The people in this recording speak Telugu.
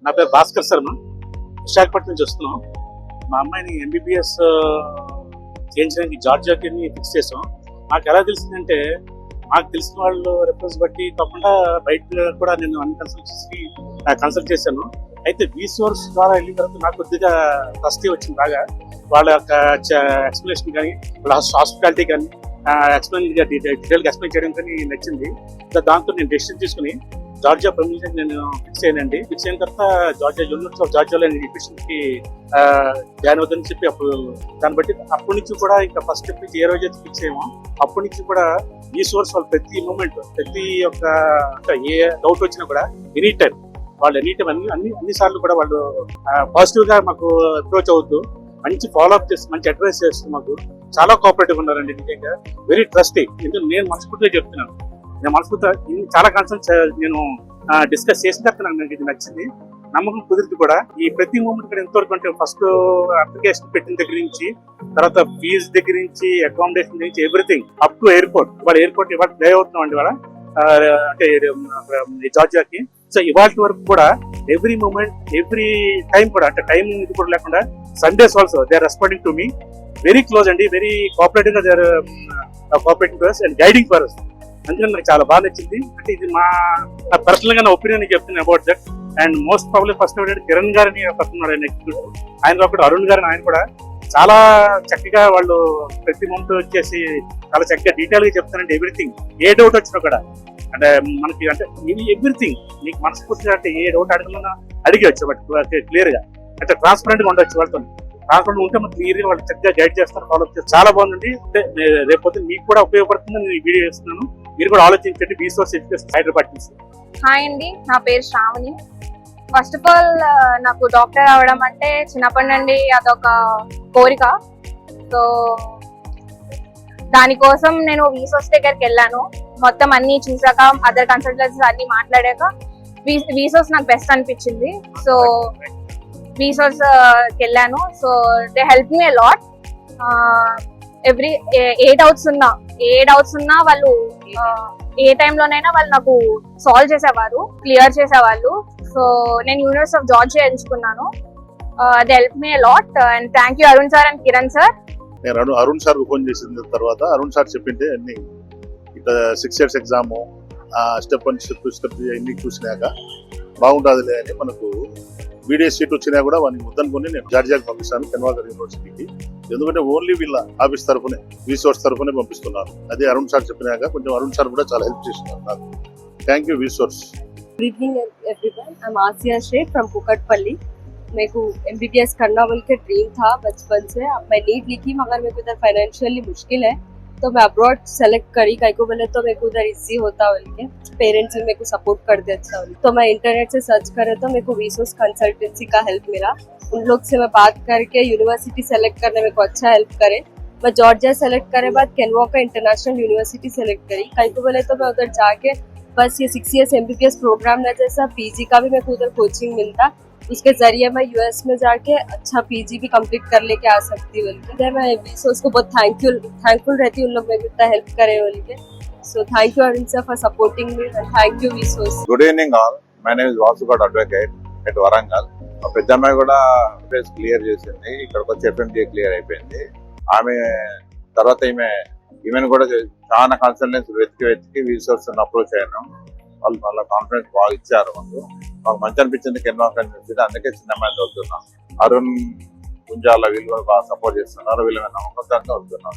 నా పేరు భాస్కర్ శర్మ, విశాఖపట్నం నుంచి వస్తున్నాం. మా అమ్మాయిని ఎంబీబీఎస్ చేయించడానికి జార్జియాకి ఫిక్స్ చేసాం. నాకు ఎలా తెలిసిందంటే, నాకు తెలిసిన వాళ్ళు రెఫరెన్స్ బట్టి కాకుండా బయట కూడా నేను అన్ని కన్సల్టెన్సీకి కన్సల్ట్ చేశాను. అయితే వీసోర్స్ ద్వారా వెళ్ళిన తర్వాత నాకు కొద్దిగా ట్రస్ట్ వచ్చింది బాగా. వాళ్ళ యొక్క ఎక్స్ప్లెనేషన్ కానీ, వాళ్ళ హాస్పిటాలిటీ కానీ డీటెయిల్గా ఎక్స్ప్లెయిన్ చేయడం కానీ నచ్చింది. దాంతో నేను డెసిషన్ తీసుకుని జార్జియా ప్రొవిన్షన్ నేను ఫిక్స్ అయ్యానండి. ఫిక్స్ అయిన తర్వాత యూనివర్సిటీ ఆఫ్ జార్జియాలో అడ్మిషన్కి జాయిన్ అవుతుందని చెప్పి అప్పుడు దాన్ని బట్టి అప్పటి నుంచి కూడా ఇంకా ఫస్ట్ స్టెప్ నుంచి ఏ రోజు అయితే ఫిక్స్ అయ్యామో అప్పటి నుంచి కూడా ఈ సోర్స్ వాళ్ళు ప్రతి మూమెంట్ ప్రతి ఒక్క ఏ డౌట్ వచ్చినా కూడా ఎనీ టైం అన్ని సార్లు కూడా వాళ్ళు పాజిటివ్ గా మాకు అప్రోచ్ అవుతూ మంచి ఫాలో అప్ చేస్తూ మంచి అడ్వైస్ చేస్తూ మాకు చాలా కోఆపరేటివ్ ఉన్నారండి. నిజంగా వెరీ ట్రస్టీ. ఎందుకంటే నేను మనస్ఫూర్తిగా చెప్తున్నాను, నేను మనస్ఫూర్తిగా చాలా కన్సల్ట్ నేను డిస్కస్ చేసిన తర్వాత నాకు ఇది నచ్చింది. నమ్మకం కుదిరింది కూడా. ఈ ప్రతి మూమెంట్ కూడా ఎంతవరకు అంటే ఫస్ట్ అప్లికేషన్ పెట్టిన దగ్గర నుంచి, తర్వాత ఫీజు దగ్గర నుంచి, అకామిడేషన్ నుంచి everything up to airport. Airport ఇవాళ ప్లే అవుతున్నాం అండి ఇవాళ అంటే జార్జియాకి. సో ఇవాళ వరకు కూడా ఎవ్రీ మూమెంట్ ఎవ్రీ టైం కూడా అంటే టైం ఇది కూడా లేకుండా Sundays also they are responding to me very close అండి, వెరీ కోఆపరేటివ్ గా they are cooperating for us and guiding for us. అందుకని నాకు చాలా బాగా నచ్చింది. అంటే ఇది మా పర్సనల్ గా నా ఒపీనియన్ చెప్తున్నాను about that. And most probably first ఏంటంటే కిరణ్ గారిని పడుతున్నాడు ఆయన ఎగ్జిక్యూటివ్, ఆయన ఒకటి అరుణ్ గారిని, ఆయన కూడా చాలా చక్కగా వాళ్ళు ప్రతి మూమెంట్ వచ్చేసి చాలా చక్కగా డీటెయిల్ గా చెప్తానండి. ఎవ్రీథింగ్ ఏ డౌట్ వచ్చినా కూడా అంటే మనకి అంటే ఎవ్రీథింగ్ మీకు మనస్ఫూర్తిగా అంటే ఏ డౌట్ అడగలన్నా అడిగవచ్చు. బట్ క్లియర్ గా అంటే ట్రాన్స్పరెంట్ గా ఉండొచ్చు. వాళ్ళతో ట్రాన్స్పరెంట్ ఉంటే మనకి క్లియర్ గా వాళ్ళు చక్కగా గైడ్ చేస్తారు, ఫాలో అప్ చేస్తారు. చాలా బాగుందండి. అంటే రేపు మీకు కూడా ఉపయోగపడుతుందని నేను వీడియో చేస్తున్నాను. మీరు కూడా ఆలోచించండి. రీసోర్స్ ఎడ్యుకేషన్ హైదరాబాద్ నుంచి. హాయ్ అండి, నా పేరు శ్రావణి. ఫస్ట్ ఆఫ్ ఆల్ నాకు డాక్టర్ అవడం అంటే చిన్నప్పటి నుండి అదొక కోరిక. సో దానికోసం నేను వీసోస్ దగ్గరికి వెళ్ళాను. మొత్తం అన్ని చూసాక అదర్ కన్సల్టెన్సీస్ అన్ని మాట్లాడాక వీసోస్ నాకు బెస్ట్ అనిపించింది. సో వీసోస్ వెళ్ళాను. So they help me a lot. Every A doubts ఉన్నా వాళ్ళు ఏ టైంలోనైనా వాళ్ళు నాకు సాల్వ్ చేసేవారు, క్లియర్ చేసేవాళ్ళు. సో నేను యూనివర్సిటీ ఆఫ్ జార్జియా ఎంచుకున్నాను. They help me a lot and thank you Arun sir and Kiran sir. నేను అరుణ్ సార్ ఫోన్ చేసిన తర్వాత అరుణ్ సార్ చెప్పింటే అన్ని ఇట్లా 6 years ఎగ్జామ్ స్టెప్ 1 స్టెప్ 2 అన్ని చూసినాక బాగుంటుందిలే అని మనకు వీడియో సీట్ వచ్చినా కూడా వాడిని ముద్దనుకుని నేను జార్జియాకి పంపిస్తాను, కెన్వాగర్ యూనివర్సిటీకి. ఎందుకంటే ఓన్లీ వీళ్ళ ఆఫీస్ తరఫునే వీసోర్స్ తరఫునే పంపిస్తున్నారు. అదే అరుణ్ సార్ చెప్పినాక కొంచెం అరుణ్ సార్ కూడా చాలా హెల్ప్ చేస్తున్నారు నాకు. థ్యాంక్ యూ వీసోర్స్. Good evening everyone, I am Asiya Shaikh from Kukatpally. मेरे को एमबीबीएस करना बोल के ड्रीम था बचपन से. अब मैं नीट लिखी मगर मेरे को इधर फाइनेंशियली मुश्किल है तो मैं अब्रॉड सेलेक्ट करी. कई को बोले तो मेरे को उधर इजी होता बोल के पेरेंट्स भी मेरे को सपोर्ट करते अच्छा बोल. तो मैं इंटरनेट से सर्च करे तो मेरे को वीसोस कंसल्टेंसी का हेल्प मिला. उन लोग से मैं बात करके यूनिवर्सिटी सेलेक्ट करने मेरे को अच्छा हेल्प करे. मैं जॉर्जिया सेलेक्ट करे बाद केनवाका इंटरनेशनल यूनिवर्सिटी सेलेक्ट करी. कई को बोले तो मैं उधर जाके बस ये 6 years एमबीबीएस प्रोग्राम ना जैसा पीजी का भी मेरे को उधर कोचिंग मिलता. उसके जरिए मैं यूएस में जाके अच्छा पीजी भी कंप्लीट कर लेके आ सकती बोल. मैं वीसोस को बहुत थैंकफुल रहती हूँ, उन लोग मेरे को इतना हेल्प करे बोल के. So thank you Arun sir for supporting me and thank you वीसोस. Good evening all. My name is Vasugoud advocate at Warangal. మా పెద్దమ్మాయి కూడా ఫేస్ క్లియర్ చేసింది. ఇక్కడికి వచ్చి ఎఫ్ఎండి క్లియర్ అయిపోయింది. ఆమె తర్వాత ఈమెను కూడా చాలా కన్సల్టెన్సీ వెతికి వీసోర్స్ అప్రోచ్ అయ్యాను. వాళ్ళు వాళ్ళ కాన్ఫిడెన్స్ బాగా ఇచ్చారు. మాకు మంచి అనిపించింది కెన్వాకా యూనివర్సిటీ. అందుకే చిన్న మ్యాచ్ చదువుతున్నాం. అరుణ్ గుంజాల వీళ్ళు కూడా బాగా సపోర్ట్ చేస్తున్నారు. వీళ్ళ నమ్మకంతో వస్తున్నాం.